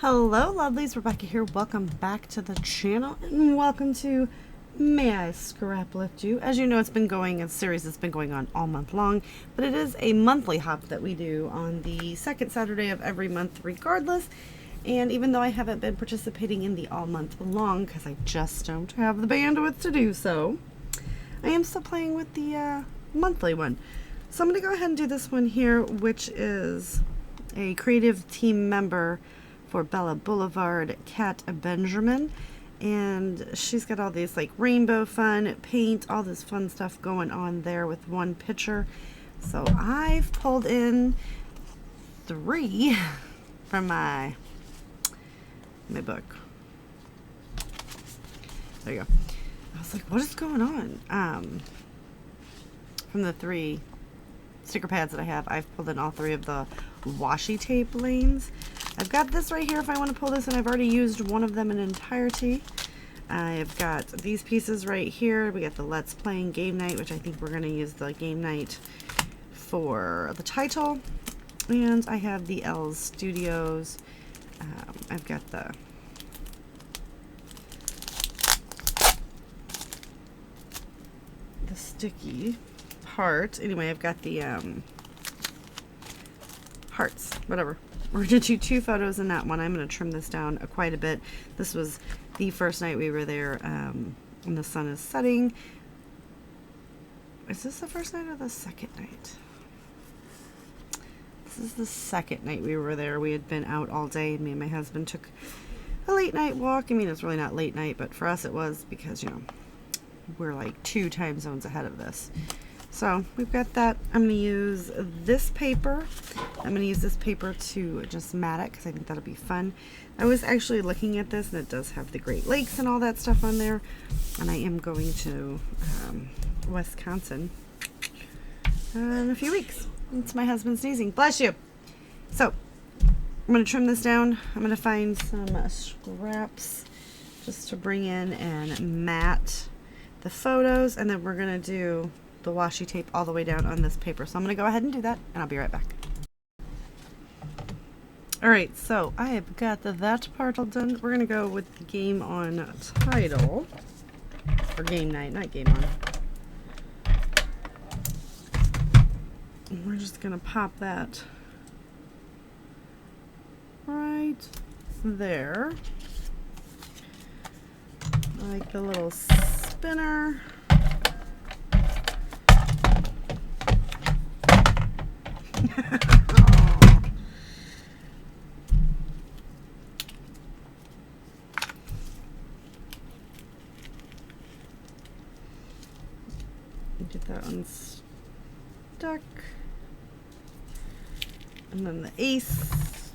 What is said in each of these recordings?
Hello lovelies, Rebecca here. Welcome back to the channel and welcome to May I Scraplift You. As you know, it's been going, a series that's been going on all month long, but it is a monthly hop that we do on the second Saturday of every month regardless. And even though I haven't been participating in the all month long because I just don't have the bandwidth to do so, I am still playing with the monthly one. So I'm going to go ahead and do this one here, which is a creative team member for Bella Boulevard, Kat Benjamin, and she's got all these like rainbow fun, paint, all this fun stuff going on there with one picture. So I've pulled in 3 from my book. There you go. I was like, what is going on? From the 3 sticker pads that I have, I've pulled in all 3 of the washi tape lanes. I've got this right here if I want to pull this, and I've already used one of them in entirety. I've got these pieces right here. We got the Let's Playing Game Night, which I think we're going to use the game night for the title. And I have the L's Studios. I've got the sticky part. Anyway, I've got the hearts, whatever. We're going to do 2 photos in that one. I'm going to trim this down quite a bit. This was the first night we were there when the sun is setting. Is this the first night or the second night? This is the second night we were there. We had been out all day, and me and my husband took a late night walk. I mean, it's really not late night, but for us it was because, you know, we're like 2 time zones ahead of this. So we've got that. I'm going to use this paper. I'm going to use this paper to just mat it because I think that'll be fun. I was actually looking at this, and it does have the Great Lakes and all that stuff on there. And I am going to Wisconsin in a few weeks. It's my husband sneezing. Bless you. So I'm going to trim this down. I'm going to find some scraps just to bring in and mat the photos, and then we're going to do the washi tape all the way down on this paper. So I'm going to go ahead and do that, and I'll be right back. Alright, so I have got that part all done. We're going to go with the game on title, or game night, not game on. And we're just going to pop that right there, like the little spinner. Get that one stuck, and then the ace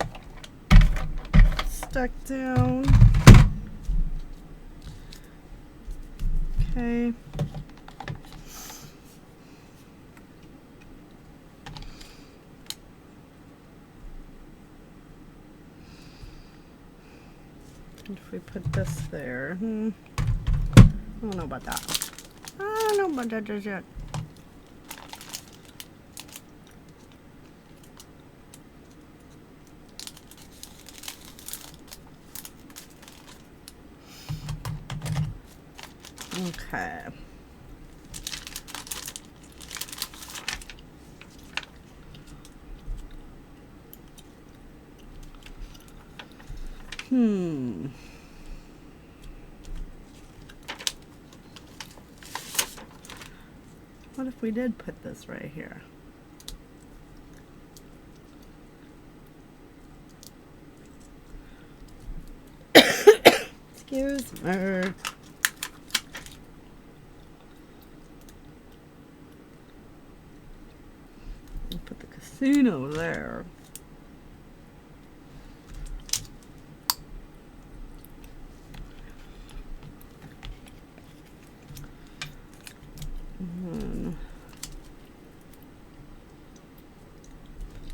stuck down. Okay. If we put this there, I don't know about that. I don't know about that just yet. Okay. What if we did put this right here? Excuse me. Put the casino there.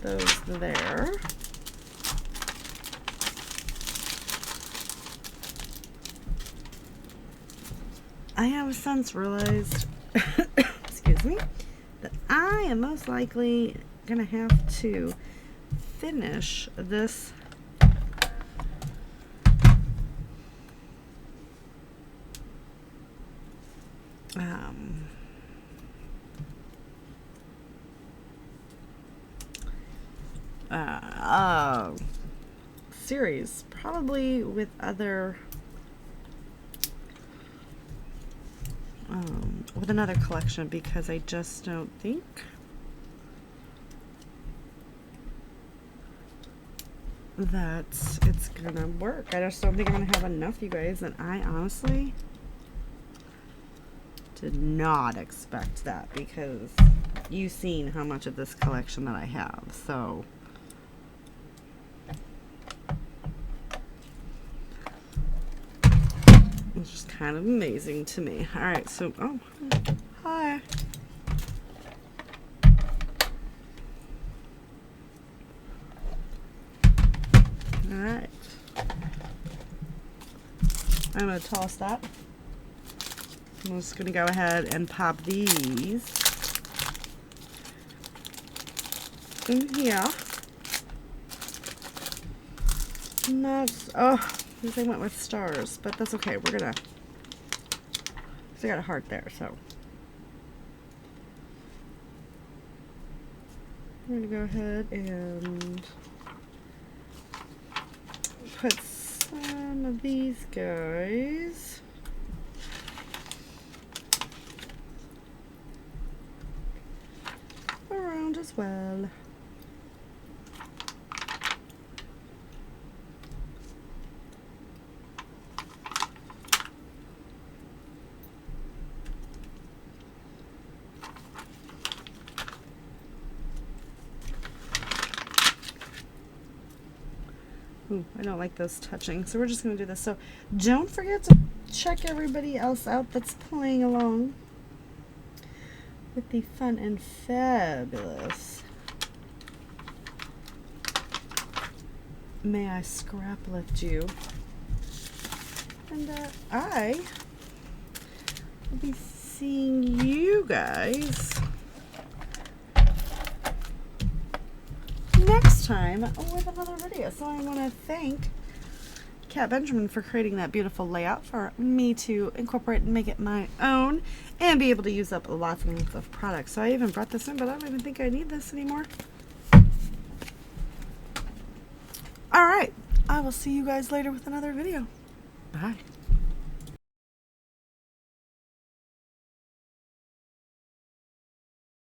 Those there. I have since realized, excuse me, that I am most likely gonna have to finish this um, series, probably with other with another collection, because I just don't think that it's gonna work. I just don't think I'm gonna have enough, you guys, and I honestly did not expect that, because you've seen how much of this collection that I have, so it's just kind of amazing to me. All right, so oh, hi. All right, I'm gonna toss that. I'm just gonna go ahead and pop these in here. And that's, oh, I guess I went with stars, but that's okay. We're gonna, I got a heart there, so I'm gonna go ahead and put some of these guys around as well. Ooh, I don't like those touching, so we're just going to do this. So don't forget to check everybody else out that's playing along with the fun and fabulous May I Scraplift You. And I will be seeing you guys next time with another video. So I want to thank Kat Benjamin for creating that beautiful layout for me to incorporate and make it my own and be able to use up lots and lots of products. So I even brought this in, but I don't even think I need this anymore. All right, I will see you guys later with another video. Bye.